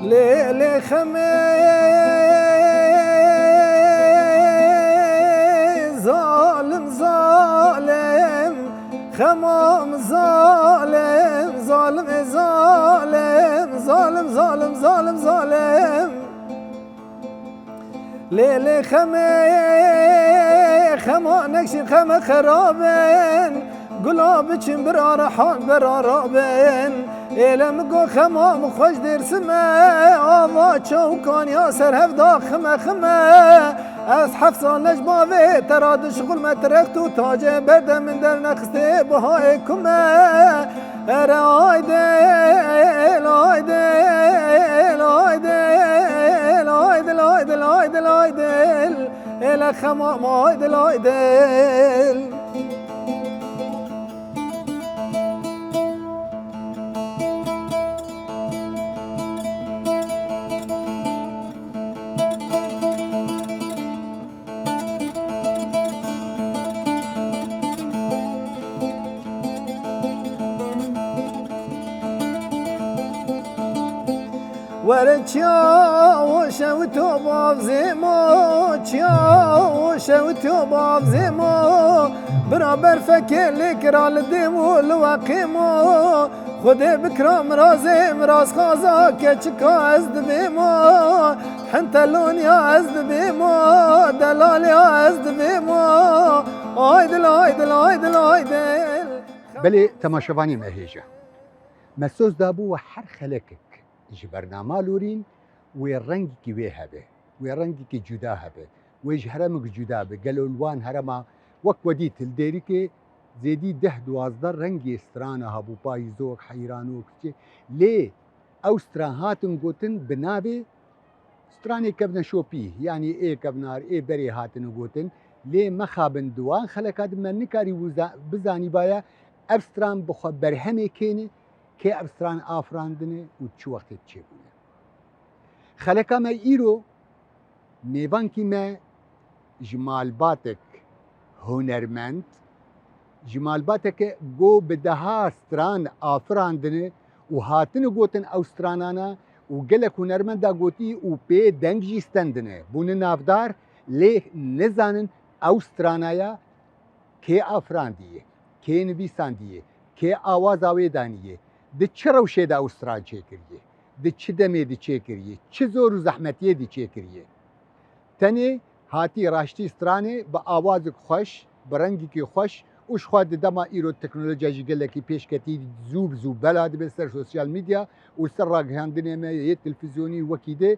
ليلي خمي ظالم ظالم خمام ظالم ظالم ظالم ظالم ظالم ظالم ظالم ليلي خمي خما نكشي خما خرابن قلوب چن برا رحان برا رابن ایلم گو خمام خوش درسمه آوا چوکان یا سر هفدا خمه خمه از 7 سال نجباوه تراد شغل مترخت و تاجه برده من در نخسته بهای کمه اره آی دل آی دل آی دل آی دل آی دل آی دل آی دل ایل خمام آی دل آی دل ورد چاو شوتو باف زیمو چاو شوتو باف زیمو برابر فکر لکرال دیمو لواقیمو خود بکرام رازم راز خازا که چکا از دبیمو حنتلونیا از دبیمو دلالیا از دبیمو آی دل آی دل آی دل آی دل بله تماشاوانی مهیجه مسوز دابو و هر خلکک ji bernama lûrîn wê rengekî wê hebe wê rengekî cuda hebe wê ji heremekî cuda be gelo wan herema wek wedî Tilderîkê zêdî 10-12 rengê strana hebû payîzok heyranok lê ew stran hatin gotin bi navê stranê kevne şopî yanî ê kevnar ê berê hatine gotin lê mexabin di wan xeleka de me nikarî bizanîbaya ev stran bi xwe berhemê kêne که افسران آفراندنه و چه وقت چه بونه خلکا ما ایرو میوان کی ما جمال باتک هنرمند جمال باتک گو بدها ستران آفراندنه و هاتن گوتن اوسترانانا و گلک هنرمند دا گوتی و پی دنگ جیستندنه بونه نافدار لی نزانن اوسترانایا که آفراندیه که نویساندیه که آواز آویدانیه د چه روشه د اوستران چه کریه د چه دمه د چه کریه چه زور و زحمتیه د چه کریه تنه هاتی راشتی استرانه با آواز خوش برنگی که خوش اوش خواد دما ایرو تکنولوژیا جگله کی پیش کتی زوب زوب بلاد به سر سوشال میدیا و سر راگهاندنه ما یه تلویزیونی وکیده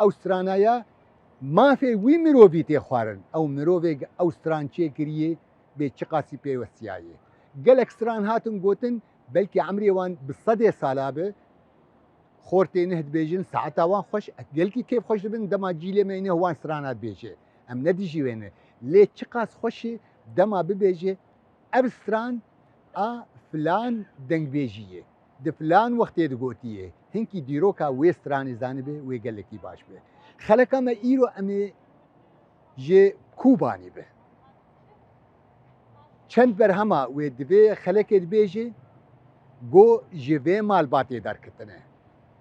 اوسترانایا ما فی وی مرووی تی خوارن او مرووی اوستران چه کریه به چه قاسی پیوستیایه گل اکستران هاتن گوتن بلکه عمری وان بصدی سالابه خورتی نهد بیجن ساعتا وان خوش گلکی کیف خوش بین دما جیلی مینه وان سرانات بیجه ام ندیجی وینه لی چقاس خوشی دما ببیجه اب سران فلان دنگ بیجیه ده فلان وقتی ده گوتیه هنکی دیروکا وی سرانی زانه به وی گلکی باش به خلقا ما ایرو امی جه کوبانی به چند برهما و دوی خلک بیجه گو جوه مالباتی در کتنه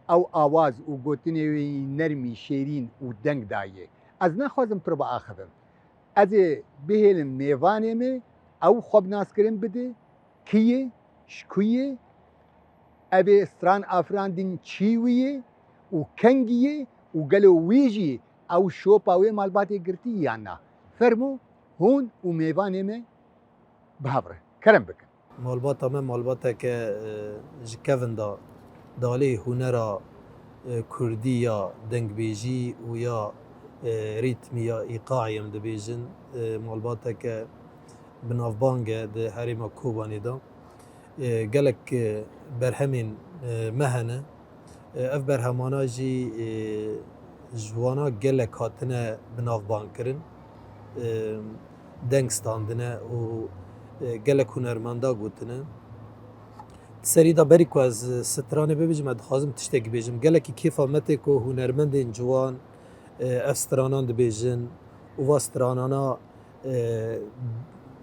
او آواز و گوتنه وی نرمی شیرین و دنگ دایه از نخوازم پر با آخرم از بهلم میوانه می او خوب ناس کرن بده کیه شکویه او استران آفراندین چیویه و کنگیه و گلو ویجی او شوپاوی مالباتی گرتی یا نه فرمو هون و میوان ما بهبره کرم بکن مالباتا من مالباتا که جکوین دا دالی هنرا کردی یا دنگ بیجی و یا ریتمی یا ایقاعی هم دبیجن مالباتا که بنافبانگه ده هریما کوبانی دا گلک برهمین مهنه اف برهمانا جی جوانا گلک هاتنه بنافبان کرن دنگ ستاندنه و گلک هنرمندا گوتنه سری دا بری که از سترانه ببیجم ادخوازم تشتگی بیجم گلکی کیف آمده که هنرمندین جوان اف سترانان دبیجن و وا سترانانا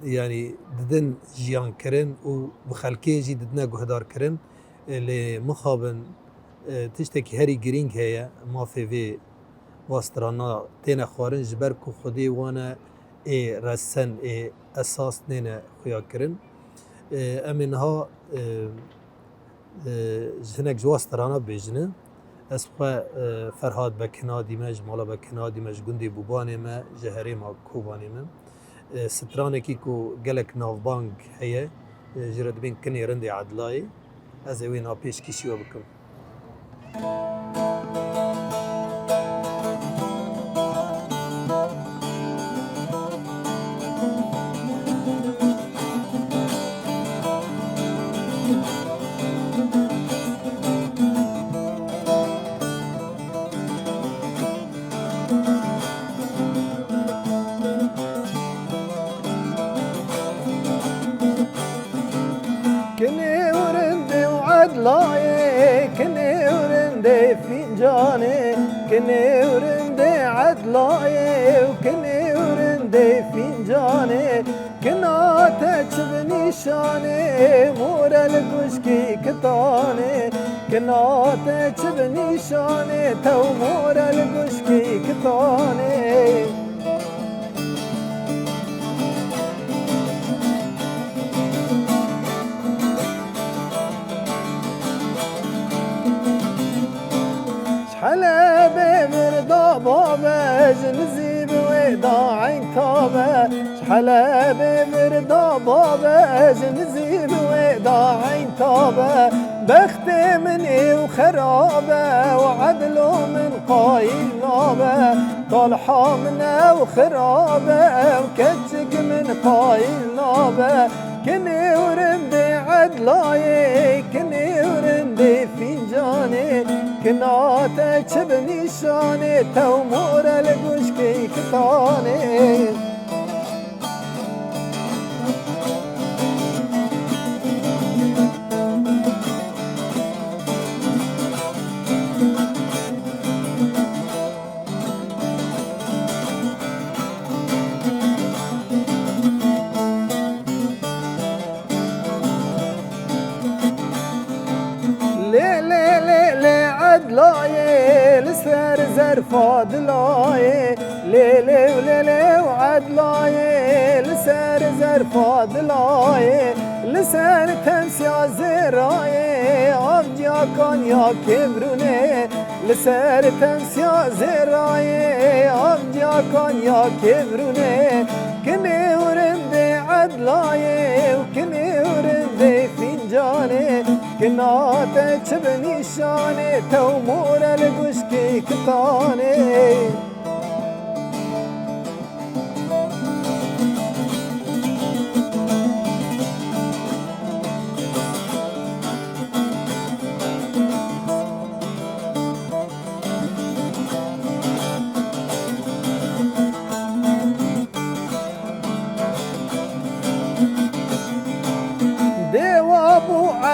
یعنی ددن جیان کرن و بخلکی جی ددنا گهدار کرن لی مخابن تشتکی هری گرینگ هیا مافی وی واسترانا تینا خوارن جبر کو خودی وانا ای رسن ای اساس نینه خویا کرن امینها جنک جواسترانا بیجنه اسخوا فرهاد بکنا دیمج مالا بکنا دیمج گندی بوبانه ما جهری ما کوبانه ما سترانه کی کو گلک نافبانگ هیه جرد بین کنی رندی عدلای از اوینا پیش کشیو بکم كني ورندي عدلاي وكني ورندي فنجاني كنا تكسبني شاني مور القشكي كتاني كنا تكسبني شاني تو مور القشكي كتاني حلا برضا بابا زنزيب ودا عين طابا حلا برضا بابا زنزيب ودا عين طابا بخت مني وخرابه وعدلو من قايل نابه طالحه منا وخرابه وكتك من قايل نابه كني ورندي عدلاي كني ورندي فنجاني كنا تكسبني شاني تومور القشكي كتاني عدلاي لسر زرفا دلاي ليلي وليلي وعدلاي لسر زرفا دلاي لسر تنسيا زراي عبجيا كان يا كبروني لسر تنسيا زراي عبجيا كان يا كبروني كني ورندي عدلاي وكني ورندي فنجاني كنا تكسبني شاني تومور القشكي كتاني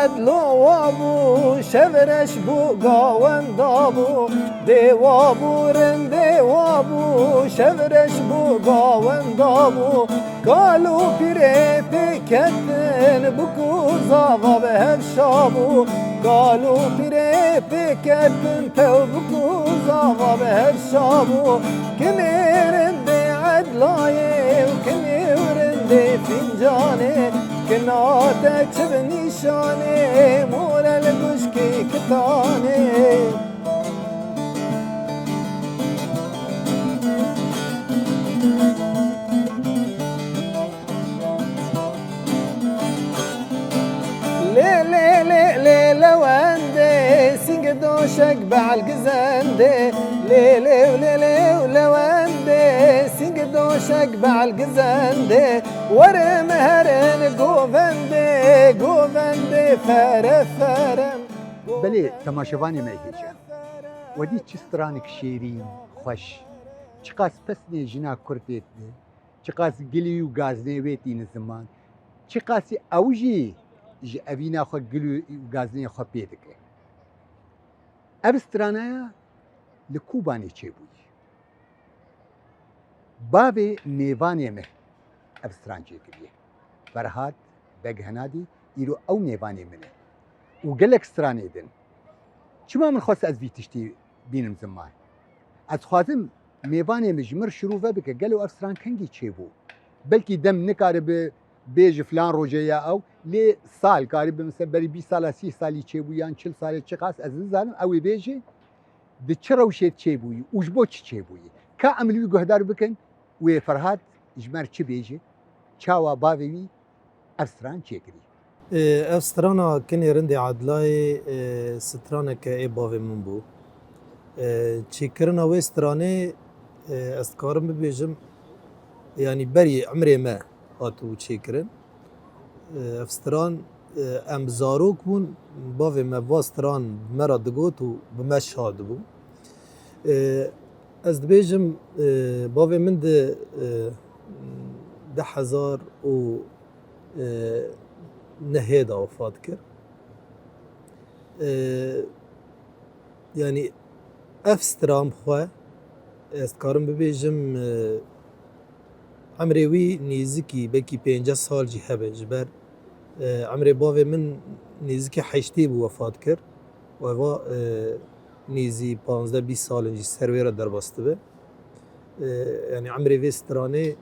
عدلو وابو شبرش بو قاون دابو دي وابو رندي وابو شبرش بو قاون دابو قالوا بيري بكتن بكو زاغا بهالشابو قالوا بيري بكتن تو بكو زاغا بهالشابو كني رندي عدلاي وكني ورندي فنجاني كنا تكسبني شاني مول القشكي كتاني لي لوندي سينج دوشك بعالقزندي لي لوندي سينج دوشك بعالقزندي ورم هرن قوفندي فرم بله تماشوانی مهیجه ودی چی سترانک شیرین خوش چقاس پسنی جنا کرتیت نه چقاس گلی و گازنیویتی نزمان چقاسی اوجی ج اوینا خو گلی و گازنی خو پیدکه ابسترانایا لکوبانی چه بودی باوی نیوانی مه ابستران چه کریه فرهاد بگهنادی ایرو او نیوانی منه و گلک سترانی دن چما من خواست از ویتشتی بینم زمان از خوازم میوانی مجمر شروع بکه گلو افسران کنگی چه بو بلکی دم نکاره به بیج فلان روزه یا او لی سال کاری به مثلا بری 20 سال 30 سالی چه بو یا 40 سال چه قاس از زالم او بیجه د چروشت چه بو اوج بو چه بو کا عملی گهدار بکن و فرهاد اجمر چه بیجه چاوا باوی افسران چه کری افسترانا کنی رندی عدلای سترانه که ای باوی من بو چی کرنا و استرانه استکارم ببیجم یعنی بری عمری ما هاتو چی کرن افستران ام زاروک بون باوی ما واستران مرا دگوت و بمش هاد بو از دبیجم باوی من ده هزار و نهيدا وفات كر يعني افسترام خوا استكارم ببيجم عمري وي نيزكي بكي 50 سال جي هبه جبر عمري باوي من نيزكي حيشتي بو وفات كر و نيزي 15 سال جي سرويرا دربست به يعني عمري في استراني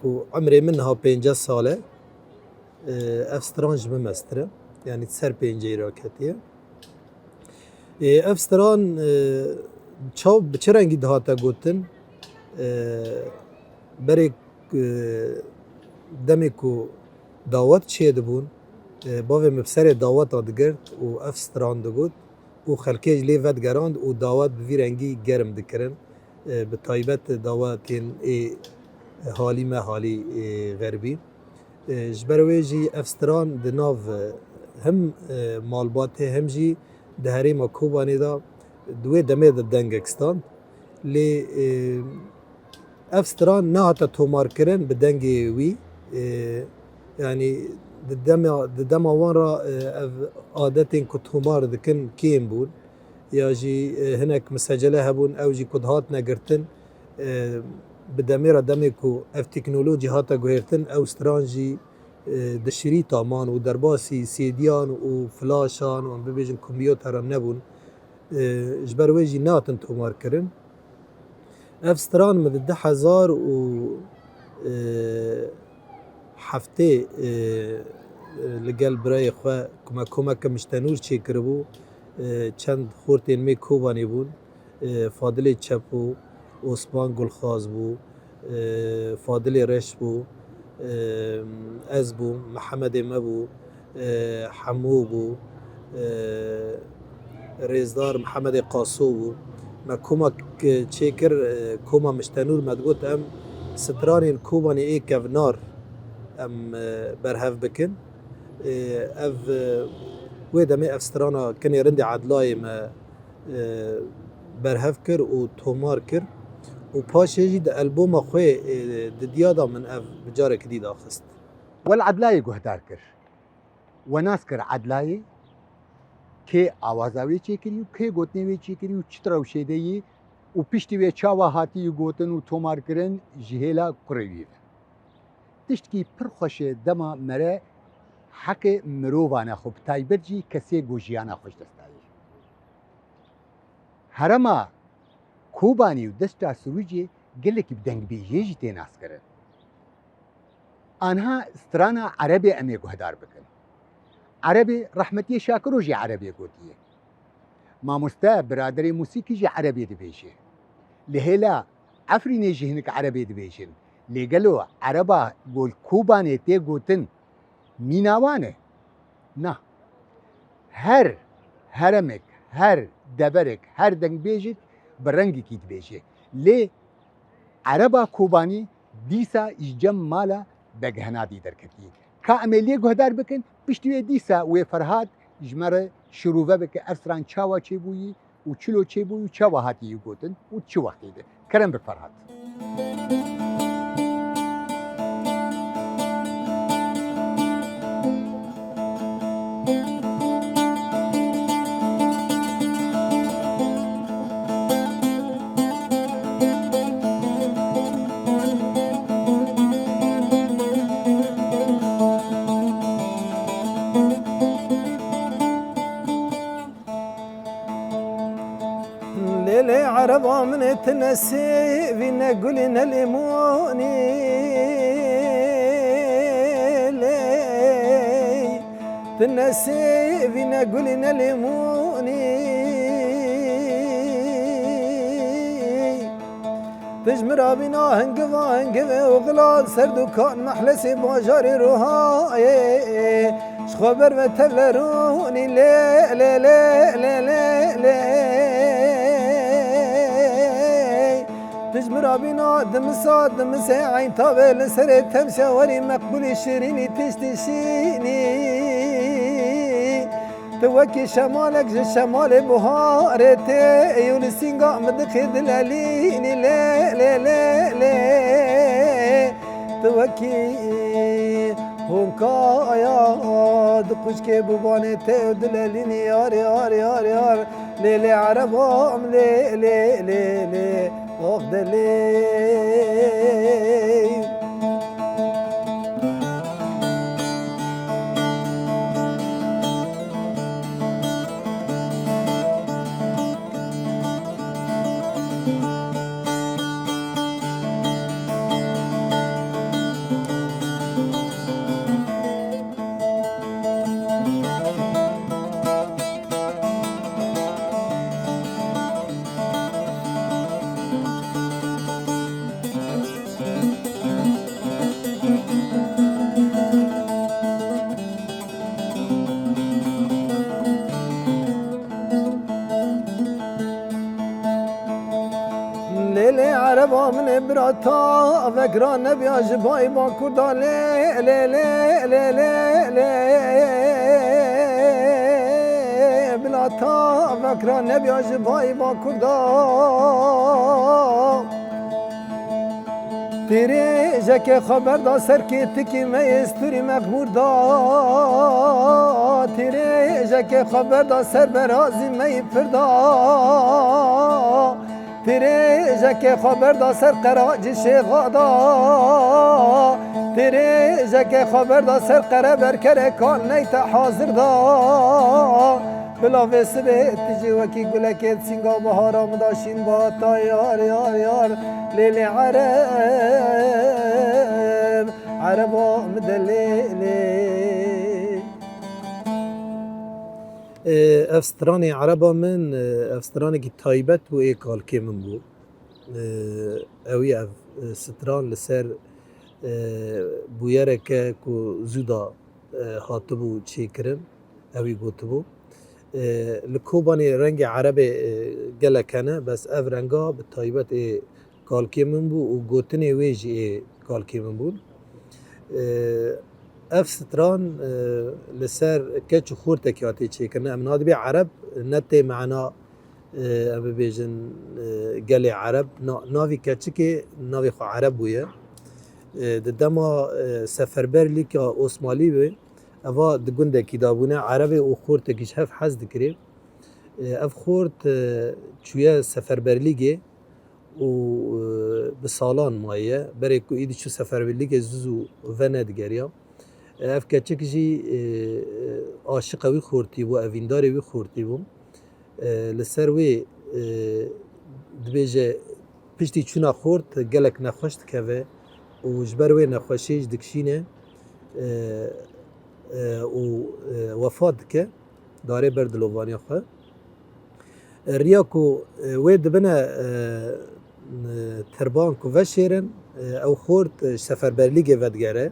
و عمري منها 50 ساله افستران بمستره يعني تسر پنجه راکتیه افستران چاو بچه رنگی دهاتا گوتن برای دمی کو دعوت چه دبون باوی مبسر دعوت دگرد و افستران دگود و خلکیج لی ود گراند و دعوت بوی رنگی گرم دکرن به طایبت دعوتین حالی ما حالی غربی جبرویجی افستران دناو هم مالباته هم جی دهری ما کوبانی دا دوی دمه دا دنگکستان لی افستران نه حتی تومار کرن به دنگ وی یعنی دم وان را عادتین که تومار دکن کیم بود یا جی هنک مسجله هبون او جی کدهات نگرتن بدميرا دمكو اف تكنولوجي هاتا گوهرتن او سترانجي دشري تامان و درباسي سيديان و فلاشان و ببيجن كمبيوتر نبون جبرويجي ناتن تومار كرن اف ستران مد 10,000 و حفتي لقل براي خوا كما كمشتنور چي كربو چند خورتين مي كوباني بون فاضلي چپو عثمان گلخاز بو فاضل رش بو از بو محمد مبو حمو بو رزدار محمد قاسو بو ما كوما چیکر كوما مشتنور مدگوت ام سترانين كوباني اي كفنار ام برهف بكن اف ويدمي اف سترانا كني رندي عدلاي ما برهف كر و تومار كر و پاشیجی د البوم خوی د دیادا من اف بجارك دي داخست والعدلاي گهدار کر و ناس کر عدلاي که آوازاوی چی کری و که گوتنوی چی کری و چطور شده و پشتی وی چاوا هاتی گوتن و تومار کرن جهیلا قروی تشتکی پر خوش دما مره حق مرووانا خوب تایبر جی کسی گوجیانا خوش دستایی هرما کوبانی و دستا سروجی گلکی بدنگ بیجی تیناس کرد. آنها استرانا عربی امی گهدار بکن. عربی رحمتی شاکرو جی عربی گوتیه. ما مستا برادری موسیقی جی عربی دبیشه. لهلا افرینی جی هنک عربی دبیشن. لگلو عربا گول کوبانی تی گوتن میناوانه. نه هر هرمک هر دبرک هر دنگ بیجید برنگی کیت بیجه لی عربا کوبانی دیسا ایجم مالا بگهنا دی درکتی که عملیه گهدار بکن پشتوی دیسا و فرهاد جمره شروع بکن ارسران چاوا چی بویی و چلو چی بویی و چاوا هاتی گوتن و چه وقتی ده کرم به فرهاد ليلي عربا من تنسي فينا قولنا ليموني لي تنسي فينا قولنا ليموني تجمر بنا هنقفا وغلال سردو كان محلسي باجاري روهاي شخبر وتبلروني لي لي لي لي لي لي تجمر بنا دمسات دمسي عين طابل لسر تمشاوري مقبولي شيريني تشتشيني توكي شمالك جي شمال بهارتي يولي سينغا مدخي دلاليني لي لي لي لي توكي هونكا يا دقوش كي بوبانتي ودلاليني يار يار يار يار لي لي عربهم لي لي لي لي واخد لي ليلي عربا من براتا فكرا نبي جباي با كردا لي لي لي لي لي لي بلاتا فكرا نبي جباي با كردا تیری جک خبر دا سر کی تکی می استوری مقبور دا تیری جک خبر دا سر برازی می پردا تیری جک خبر دا سر قراج شیخا دا تیری جک خبر دا سر قره برکر کان نیت حاضر دا بلا وسبه تجي وكي قولك سينغا بهارا مداشين باتا يار يار يار ليلي عرب عربا مدليلي افستراني عربا من افستراني كي تايبت و ايكال كي من بو اوي اف ستران لسر بويرك كو زودا هاتبو چي كرن اوي گوتبو لکوبانی رنگ عرب گلکنه بس اف رنگا به تایبت کالکی من بود و گوتنی ویجی کالکی من بود اف ستران لسر کچ خورت کیاتی چه کنه امناد بی عرب نت معنا اب بیجن گل عرب ناوی کچ که ناوی خو عرب بویه دما سفربر لیکا اسمالی بی اوا دگونده کی دابونه عربی او خورت کیش هف حز دکری اف خورت چویا سفربرلیگه و به سالان مایه برای کو ایدی چو سفربرلیگه زوزو ونه دگریا اف کچه کشی عاشق وی خورتی بو اویندار وی خورتی بو لسر وی دبیجه پشتی چونا خورت گلک نخوشت که و جبر وی نخوشیش دکشینه و وفات که داره بردلوانی خو ریاکو وی دبنه تربان کو وشیرن او خورد سفربرلیگه ودگره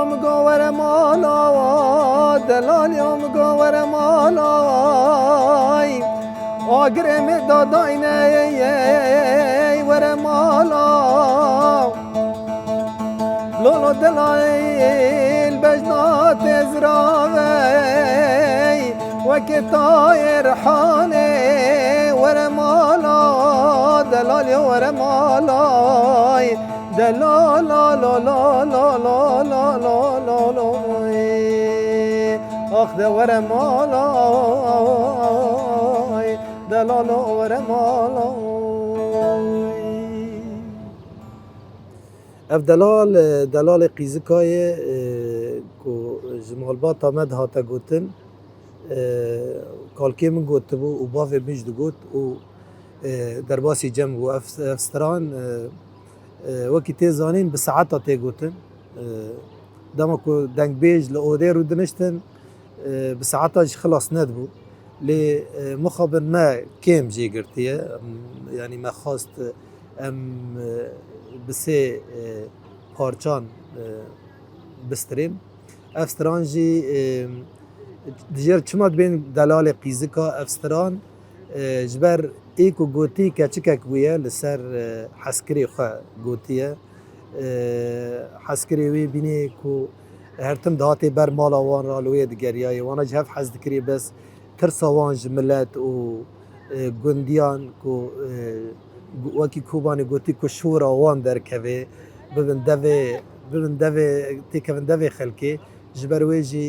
یام گوور مالا دلال یام گوور مالا آگرم داداینه ور مالا لولو دلایل بجنات ازراوی وکی طایر حالی ور مالا دلال ور مالا دلال لا لا لا لا لا لا لا لا لا آخ ور مالا دلال ور مالا اف دلال قیزکای کو جمال با تامد هاتا گوتن کالکی من گوت بو و باف بیش دو گوت و در باسی جمع و افستران وکی تیزانین به ساعتا تی گوتن دما کو دنگ بیج لعوده رو دنشتن به ساعتا خلاص ند بو لی مخابن ما کم جی گرتیه یعنی ما خواست ام بسه پارچان بستریم افستران جی دیگر چماد بین دلال قیزکا افستران جبر ایکو گوتی کچکک بویه لسر حسکری خواه گوتیه حسکری وی بینی کو هرتم دهاتی بر مالا وان را لوی دگریایی وانا جهف حز دکری بس ترسا وان جملت و گندیان کو وکی کوبانی گوتی کو شورا وان درکوه ببن دوی تیکوین دوی خلکی جبر ویجی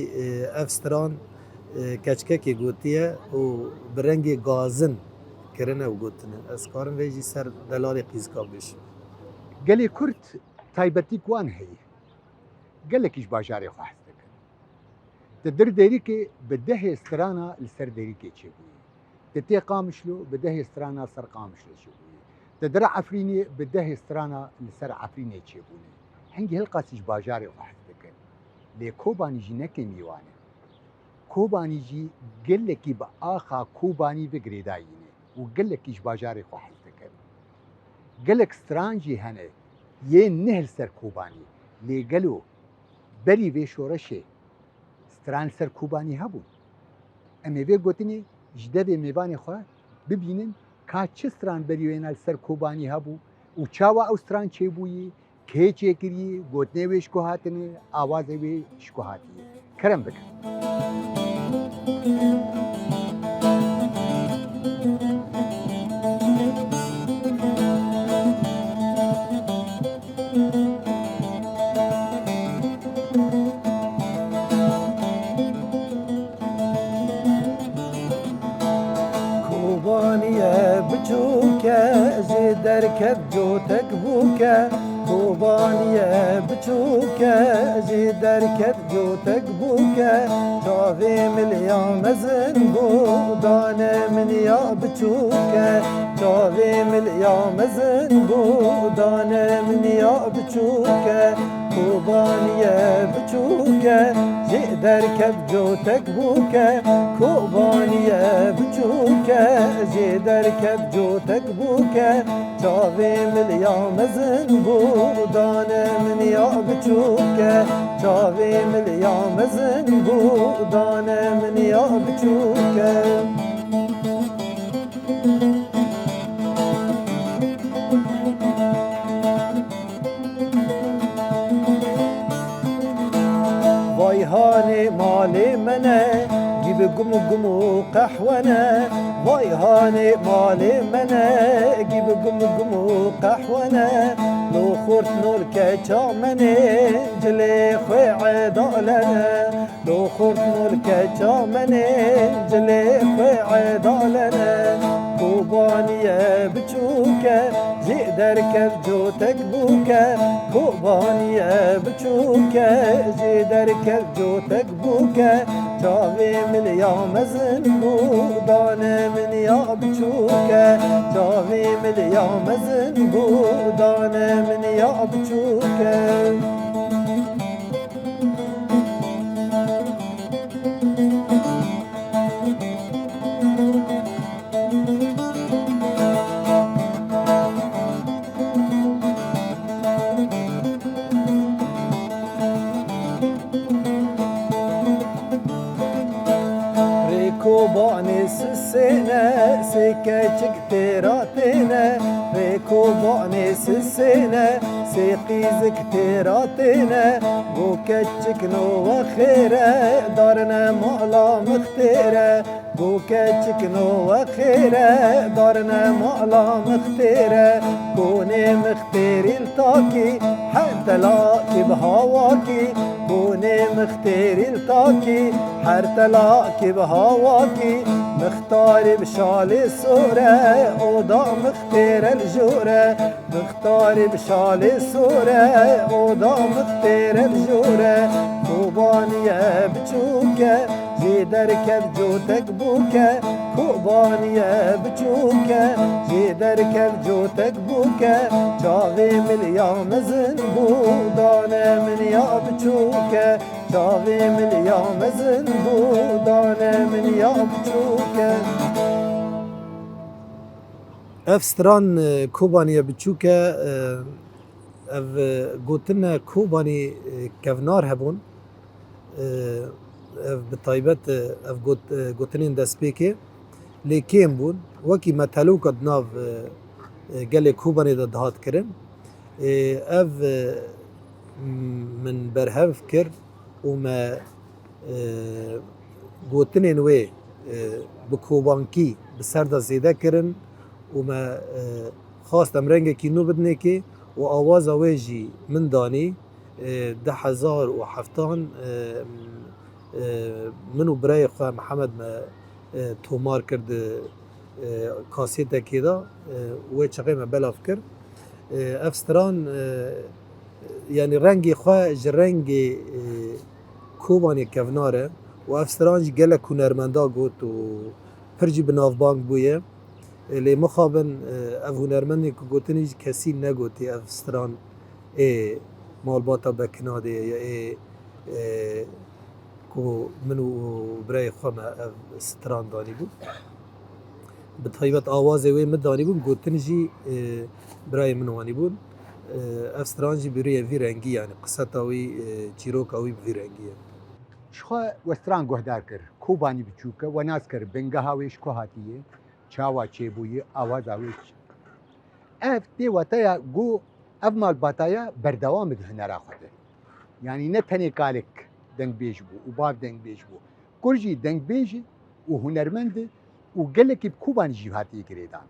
افستران کچککی گوتیه و برنگی گازن کرنه و گوتنه از کارم ویجی سر دلال قیزکا بیش گلی کرد تایبەتی کوان هەیە gelekîş bajarê xwe hez dikin. Di dir derîkê bi dehê strana li ser derîkê çêbûyî. Di tê Qamişlo bi dehê strana ser Qamişlo çêbûyî. Di dira Efrînê bi dehê strana li ser Efrînê çêbûne. Hengî hilqasî ji bajarê xwe hez dikin. Lê Kobanî jî nekê mîwan e. Kobanî jî gelekî bi axa Kobanî ve girêdayîne û gelekî ji bajarê xwe hez dikin. Gelek stran jî hene yên neh li ser Kobanî. Lê gelo berî vê şoreşê stran li ser Kobanî hebûn. Em ê vê gotinê ji devê mêvanê xwe bibînin ka çi stran berî wêne li ser Kobanî hebû û çawa ew stran çêbûyî, kê çêkirî, gotinê wê ji ku hatine, awazê wê ji ku hatiye. Kerem bikin. درکت جوتک بوکه کوبانیه بچوکه جی درکت جوتک بوکه چاوی ملیا مزن بو دانه منیا بچوکه چاوی ملیا مزن بو دانه منیا بچوکه کوبانیه بچوکه جی درکت جوتک بوکه کوبانیه بچوکه جی درکت جوتک بوکه چاوی ملیا مزن بو دانه منیا بچوکه چاوی ملیا مزن بو دانه منیا بچوکه وای هانی مالی منه جیب گم گم و قحوانه وای هانی مالی منه جیب گم گم و قحوانه لو خورت نور كجامني جلي خوي عدالنا لو خورت نور كجامني جلي خوي عدالنا كوبانية بچوكة جي دركب جوتك بوكة كوبانية بچوكة جي دركب جوتك بوكة جاوي من يا مزن بودانه من يا بچوكة جاوي من يا مزن بودانه من يا بچوكة کوبانی سسینه سکه چک تیراتینه ری کوبانی سسینه سقیزک تیراتینه بو کچک نو و خیره دارن مالا مختیره بو کچک نو و خیره دارن مالا مختیره کونه مختیری التاکی حتى لاکی بهواکی کونه مختیری التاکی حتى لاکی بهواکی مختاری بشال سوره اودا مختیر الجوره مختاری بشال سوره اودا مختیر الجوره کوبانیه بچوکه جی درکب جوتک بوکه کوبانیه بچوکه جی درکب جوتک بوکه چاوی ملیا مزن بودانه من یا بچوکه چاوی ملیا مزن بودانه من یا بچوکه اف ستران کوبانیه بچوکه اف گوتن کوبانی کفنار هبون اف بطایبت اف گوتنین دست پیکه لیکیم بون وکی متلوک دناف گل کوبانی دهات کرن اف من برهف کر و ما گوتنین وی بکوبانکی بسر دا زیده کرن و ما خواستم رنگ کی نو بدنه که و آواز ویجی من دانی 10,007 منو برای خواه محمد ما تومار کرد کاسیت که دا و چقی ما بلاف کرد افستران یعنی رنگی خواه رنگ کوبانی کفناره و افستران گله کنرمندا گوت و پرجی بناف بانک بویه لی مخابن اف هنرمندی که گوتنی کسی نگوتی افستران مالباتا بکناده یا کو منو برای خواه ما ستران دانی بود به طیبت آواز وی مدانی بود گوتن جی برای منو وانی بود افستران جی بروی وی رنگی یعنی قصت آوی چیروک آوی بوی رنگی شخوا وستران گهدار کر کوبانی بچوکه و ناز کر بنگه هاویش که هاتیه چاوا چه بویه آواز آویش اف دی واتایا گو اف مال باتایا بردوام ده هنر آخوده یعنی نه تنی کالک دنگ بیش بو و باب دنگ بیش بو کرجی دنگ بیش و هنرمند و گلکی کوبانی جیهاتی کردن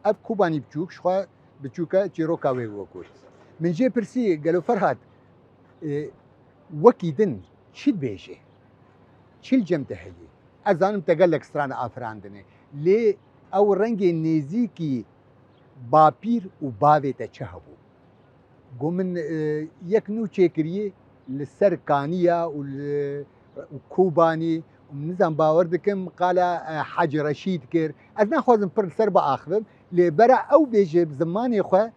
اف کوبانی بچوک شخوا بچوکه چیروکا وی وکوت من جه پرسی گلو فرهاد وکی دن چید بیشه چیل جمته هیه از آنم تگلک ستران آفراندنه لی او رنگ نزیکی باپیر و باوی تا چه هبو گو من یک نو چکریه لسر کانیا و کوبانی و نظام باور دکم قال حاج رشید کر از نخوازم پر سر با آخرم لی برا او بیجه بزمانی خواه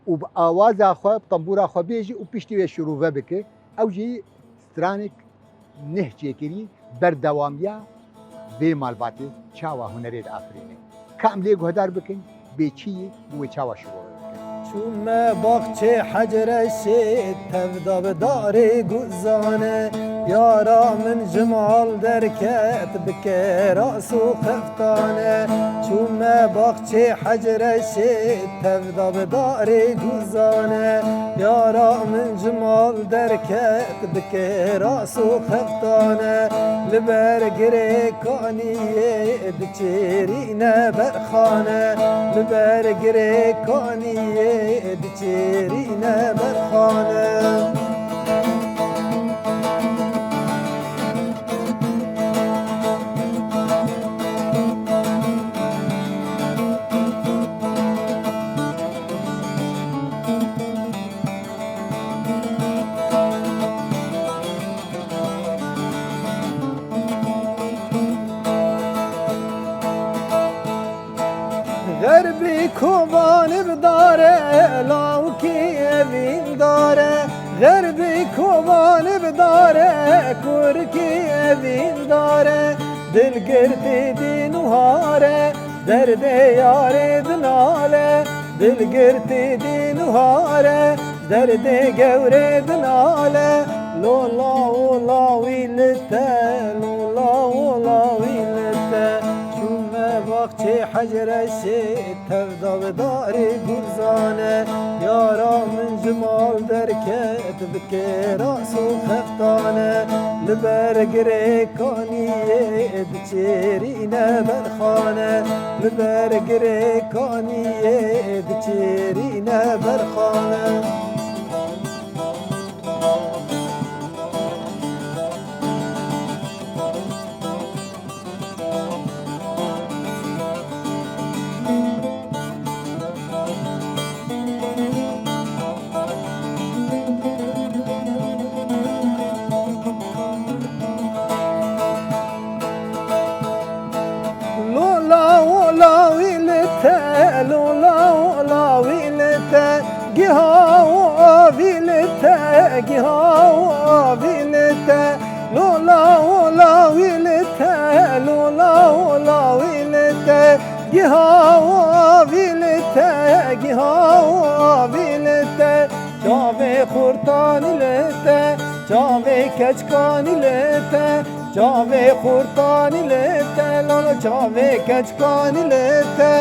و بآواز خواه بطنبور خواه بیجه و پیشتی شروع بکه او جی سترانک نه چکری بردوامیا به مالباتی چاوا هنرید آفرینه کاملی گهدار بکن به چیه و چاوا شروع بکن چون باغچه حجر شید تفدا داری گزانه یارا من جمال درکت بکه راس و خفتانه چون باغچه حجر شید تفدا داری گزانه یارا من جمال درکت بکه راس و خفتانه لبرگری کانیه دچیرینه برخانه لبرگری کانیه دچیرینه برخانه غربی کوبانی بداره لاوکی اوین داره غربی کوبانی بداره کورکی اوین داره دلگردی دینوهاره درد یار دناله دلگردی دینوهاره درد گور دناله لولا ولا ویلته لولا ولا ویلته باغچه حجرشی تفدا و داری گلزانه یارا من جمال درکت بکه راس و خفتانه لبرگره کانیه دچیرینه برخانه لبرگره کانیه دچیرینه برخانه کچکانی لیته جاوی خورتانی لیته لالا جاوی کچکانی لیته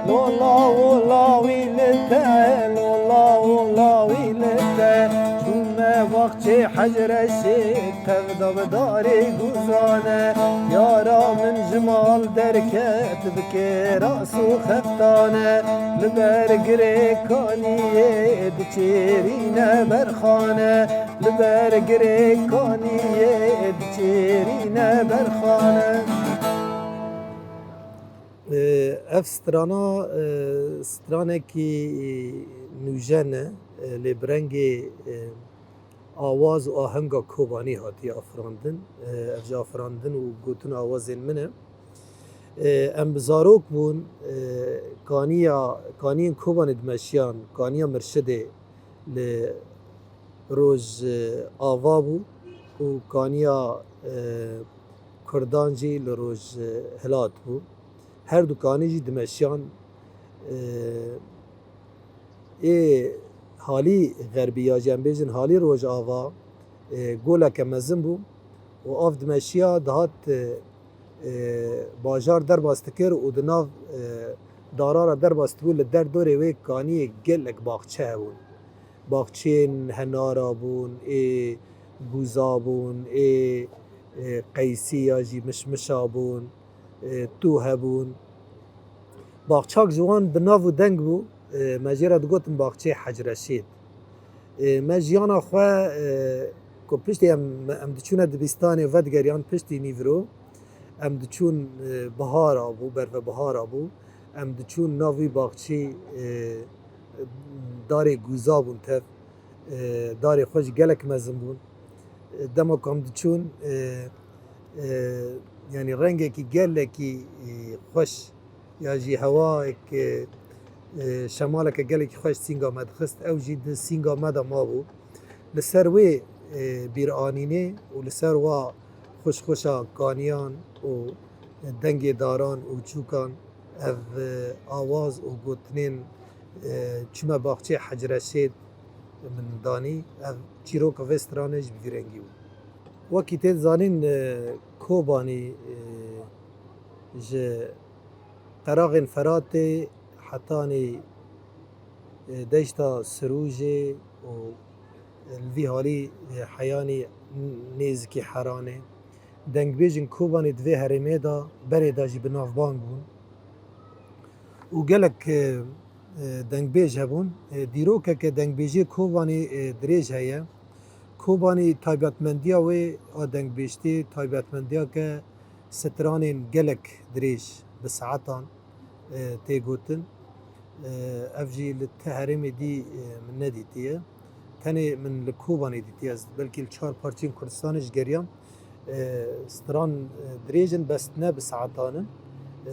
لولا ولاوی لیته لولا ولاوی لیته چونه وقتی حجرشی تفدا بداری گزانه یارا من جمال درکت بکه راس و خفتانه لبرگره کانیه دچیرینه برخانه لبرگره کانیه دچیرینه برخانه اف سترانه کی نوژنه لبرنگ آواز و آهنگا کوبانی هاتی افراندن افجا افراندن و گوتن آوازین منه ام بزاروک بون کانین کوبان دمشیان کانیا مرشده روز آوا بو و کانیا کردان جی لروز هلات بو هر دو کانی جی دمشیان حالی غربی جنب بیجن حالی روز آوا گولا که مزن بو و آف دمشیا دهات باجار در باستکر و دناف دارا در باستبول در دوره وی کانی گلک باغچه بون باغچه هنارا بون بوزا بون قیسی یاجی مشمشا بون تو هبون باغچاک جوان بناو و دنگ بو مجیرا دگوتن باغچه حجرشید مجیانا خواه که پشتی ام دچونه دبیستانی و دگریان پشتی نیورو ام دچون بهارا بو برف بهارا بو ام دچون ناوی باغچه داری گوزا بون تف داری خوش گلک مزن بون دما کم دچون یعنی رنگی که گلکی خوش یا جی هوا که شمال که گلکی خوش سینگا مدخست او جی سینگا مد ما بو لسر وی بیرانینه و لسر وا خوش خوشا کانیان و دنگ داران و چوکان اف آواز و گوتنین چما باغچه حجرشید من دانی اف چیروک وسترانش بیرنگی بود وکی تید زانین کوبانی ج قراغ فرات حتانی دشتا سروجه و الوی حالی حیانی نیزکی حرانه دنگ بیجن کوبانی دوی هرمه دا بری دا جی بناف بانگ بون و گلک دنگ بیج هبون دیروکه که دنگ بیجی کوبانی دریج هیه کوبانی تایبتمندیا و دنگ بیشتی تایبتمندیا که سترانین گلک دریج به ساعتان تیگوتن افجی لتهرم دی من ندیتیه تنه من لکوبانی دیتی است بلکه چهار پارچین کردستانش گریان ستران دریجن بس نه به ساعتانن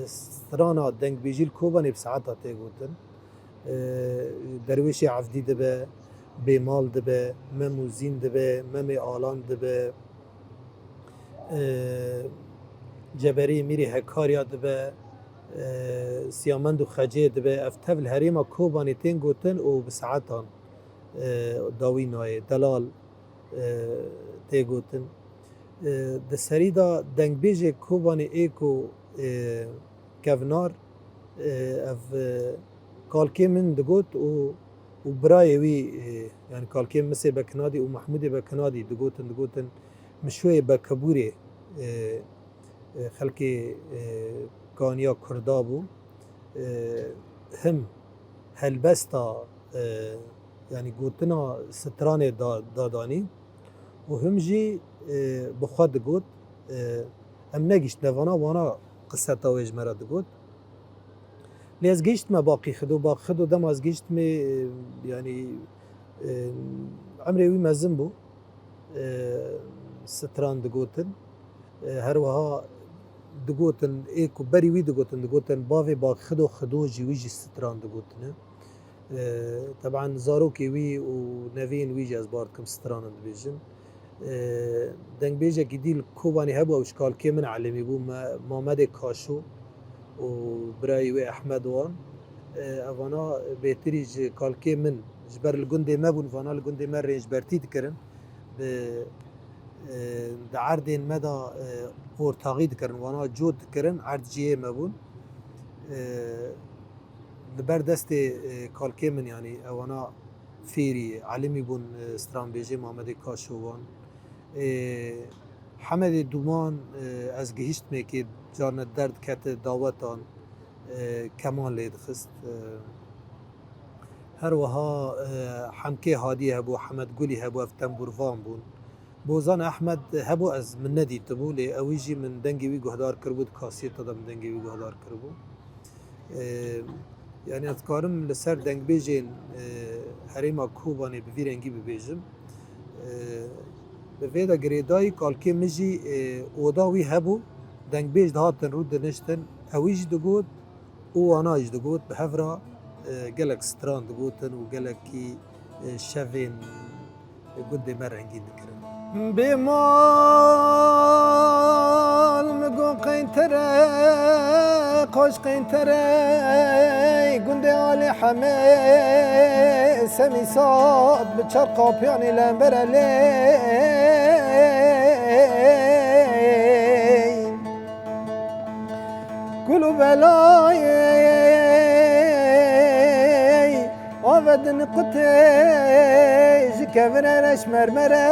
سترانا دنگ بیجیل کوبانی به ساعتا تیگوتن درویشی عفدی دبه بیمال دبه مموزین دبه ممی آلان دبه جبری میری هکاریا دبه سیامند و خجه دبه افتول هریما کوبانی تنگوتن و به ساعتان داوی نای دلال تیگوتن د سری دا دنگ بیجه کوبانی ایکو کفنار اف کالکی من دگوت و برای وی یعنی کالکی مسی بکنادی و محمود بکنادی دگوتن مشوی بکبوری خلکی کانیا کردا بو هم هلبستا yani gotuna stranê dadanî û him jî bi xwe digot em negîştine wana qiseta wê ji me re digot lê ez gihîştime baqî xido dema ez gihîştimê yanî emrê wî mezin bû stran digotin her wiha digotin ê ku berî wî digotin bavê baqî xido jî wî jî stran digotine طبعا زاروکی وی و نوین وی جز بارد کم ستران دبیجن دنگ بیجه که دیل کوبانی هبو اوشکال که من علمی بو محمد کاشو و برای وی احمد وان اوانا بهتری کال که من جبر لگنده ما بون وانا لگنده ما رنج برتید کرن ده عردین مدا ارتاقی دکرن وانا جود کرن عرد جیه ما بون لبر دست کالکی من یعنی اوانا فیری علمی بون ستران بیجی محمد کاشوان حمد دومان از گهشت می که جان درد کت دعوتان کمان لید خست هر وها حمکه هادی هبو حمد گلی هبو افتنبوروان بون بوزان احمد هبو از من ندی تبو لی اویجی من دنگی وی گهدار کربود کاسیت دادم دنگی وی گهدار کربو yani ez karim li ser dengbêjên herêma Kobanê bi vî rengî bibêjim bi vê de girêdayî kalkê min jî oda wî hebû dengbêj dihatin rû diniştin ew jî digot û wana jî digot bi hev re gelek stran digotin û gelekî şevên gundê me rengîn dikirin بمال مگو قینتره خوش قینتره گنده آلی همه سمی ساد بچار قاپیانی لنبر علی گلو بلای آود نقطه جکورنش مرمره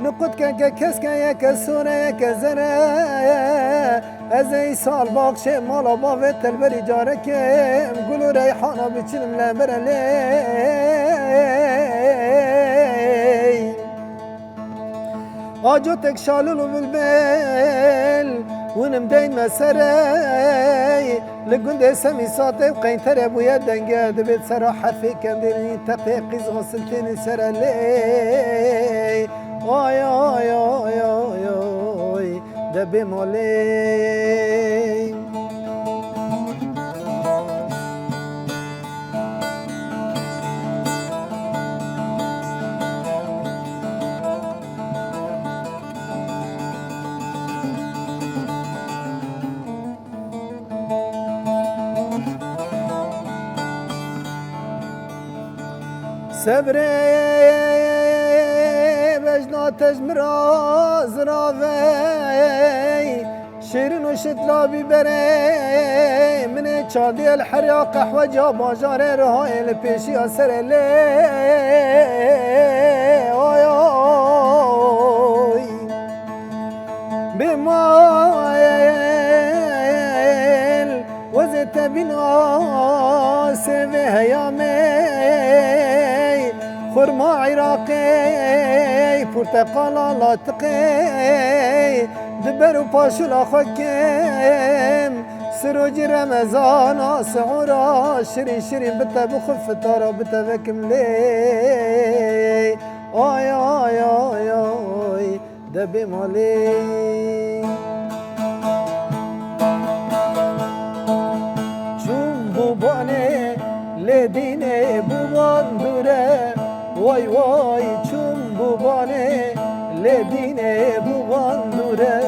نقط که کس که یک سونه یک زره از ای سال باقشه مالا باوه تلبری جاره که گلو ریحانا بچینم لبر علی آجو تک شالولو بلبل ونم دین مسره لگنده سمی ساته و قینتره بوید دنگه دبید سرا حرفی کم دیرین تقیقی زغسلتین سر علی آی آی آی آی آی دبی مالی صبره بجناتش مراز راوی شیرین و شتلا بیبره من چادی الحریا قحوه جا باجار رهای لپیشی اثر لی آی آی بیمایل وزت بینا سوی هیامه خرما عراقي برتقالا لاطقي دبر وباشولا خكم سروج رمضان سعورا شرين شرين بتا بخف تارا بتا بكم لي آي آي آي آي دبي مالي جنبو باني لديني بوان دوره وای وای چون بوبانه لدینه بوبان دوره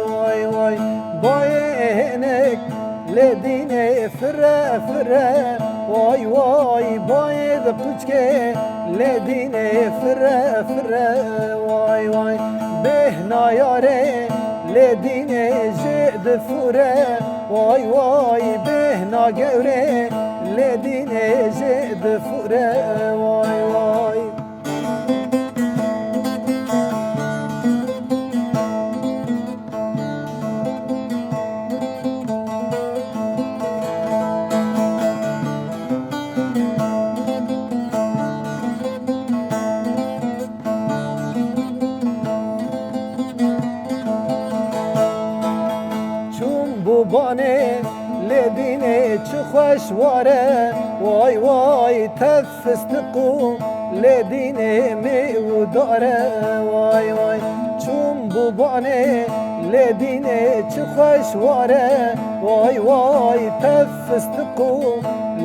وای وای باینک لدینه فره فره وای وای باید پوچکه لدینه فره فره وای وای بهنا یاره لدینه جد فوره وای وای بهنا گوره لدینه جد فوره وای وای بانه لدینه چه خوشواره وای وای تفستقو لدینه میو داره وای وای چون بوبانه لدینه چه خوشواره وای وای تفستقو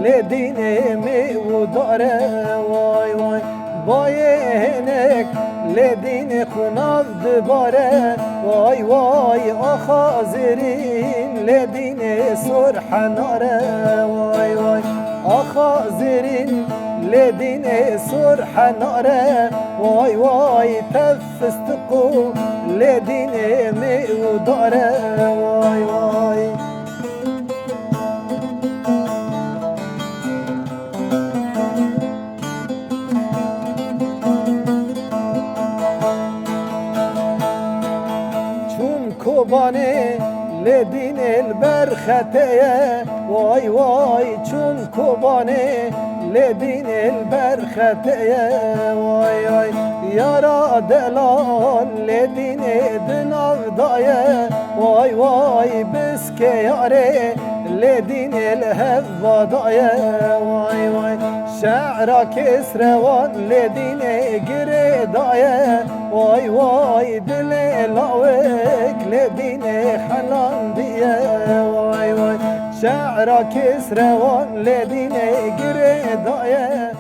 لدینه میو داره وای وای باینک لدین خناف دباره وای وای آخازرین لدین سرحناره وای وای آخازرین لدین سرحناره وای وای تفستقو لدین میو داره وای وای کوبانه لدین البرخته وای وای چون کوبانه لدین البرخته وای وای یارا دلال لدین دناو دایه وای وای بسکه یاره لدین الهوا دایه وای وای شعرا کسروان لدین گره دایه وای وای دل لاوک لدین حلان دیه وای وای شعرا کسروان لدین گره دایه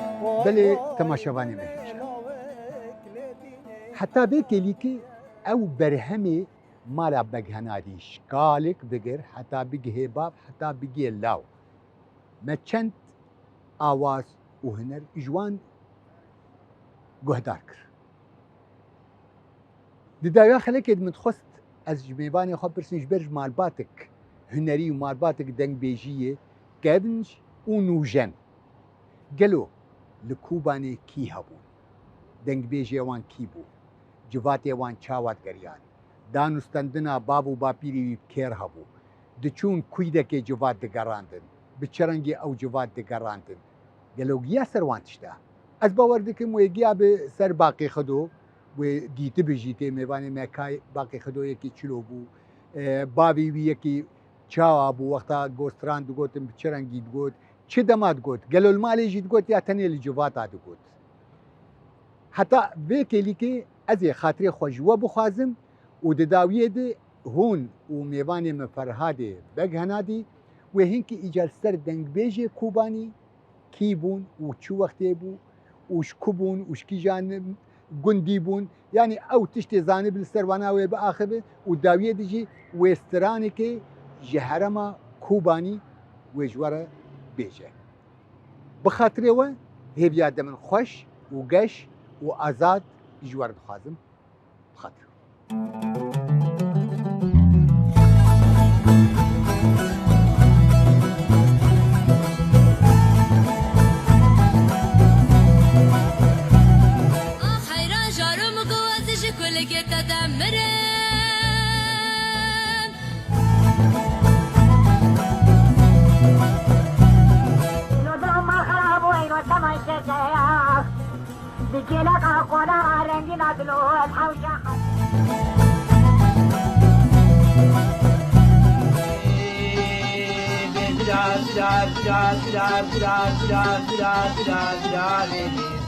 بله تماشاوانی مهیجه حتی بیکلی که او برهمی مالا بگهنادی شکالک بگر حتی بگه باب حتی بگه لاو ما چند آواز و هنر جوان گهدار کر ددایا خلکت متخست از جمیبانی خواب برسنش برج مالباتک هنری و مالباتک دنگ بیجیه گبنج و نوجن گلو لکوبانی کی هبون دنگ بیجی وان کی بو جواتی وان چاوات گریان دانستندنا بابو باپیری کیر هبو دچون کویدک جوات دگراندن بچرنگی او جوات دگراندن گلو گیا سروان تشتا از باور دکم و گیا به سر باقی خدو و دیتی بجیتی میوانی مکای باقی خدو یکی چلو بو بابی وی یکی چاوا بو وقتا گوستران دو گوتم بچرنگی دو گوت چه دماد گوت گلو المالی جید گوت یا تنیل جوات دو گوت حتی ویکلی که از خاطر خوشوا بخوازم و دداویه ده هون و میوانی مفرهاده بگهنادی و هنکی ایجال سر دنگ بیجه کوبانی کی بون و چو وقتی بو وش کبون وش کی جان گندی بون یعنی او تشتی زانه بالسرواناوی به آخره و داویه دیجی وسترانی که جهرما کوبانی و جواره بیجه بخاطر و هیبیاد من خوش و گش و آزاد جوار بخوازم بخاطر بجيلك أقونا رنجنا دلوه الحوشة da da da da da da da da da da da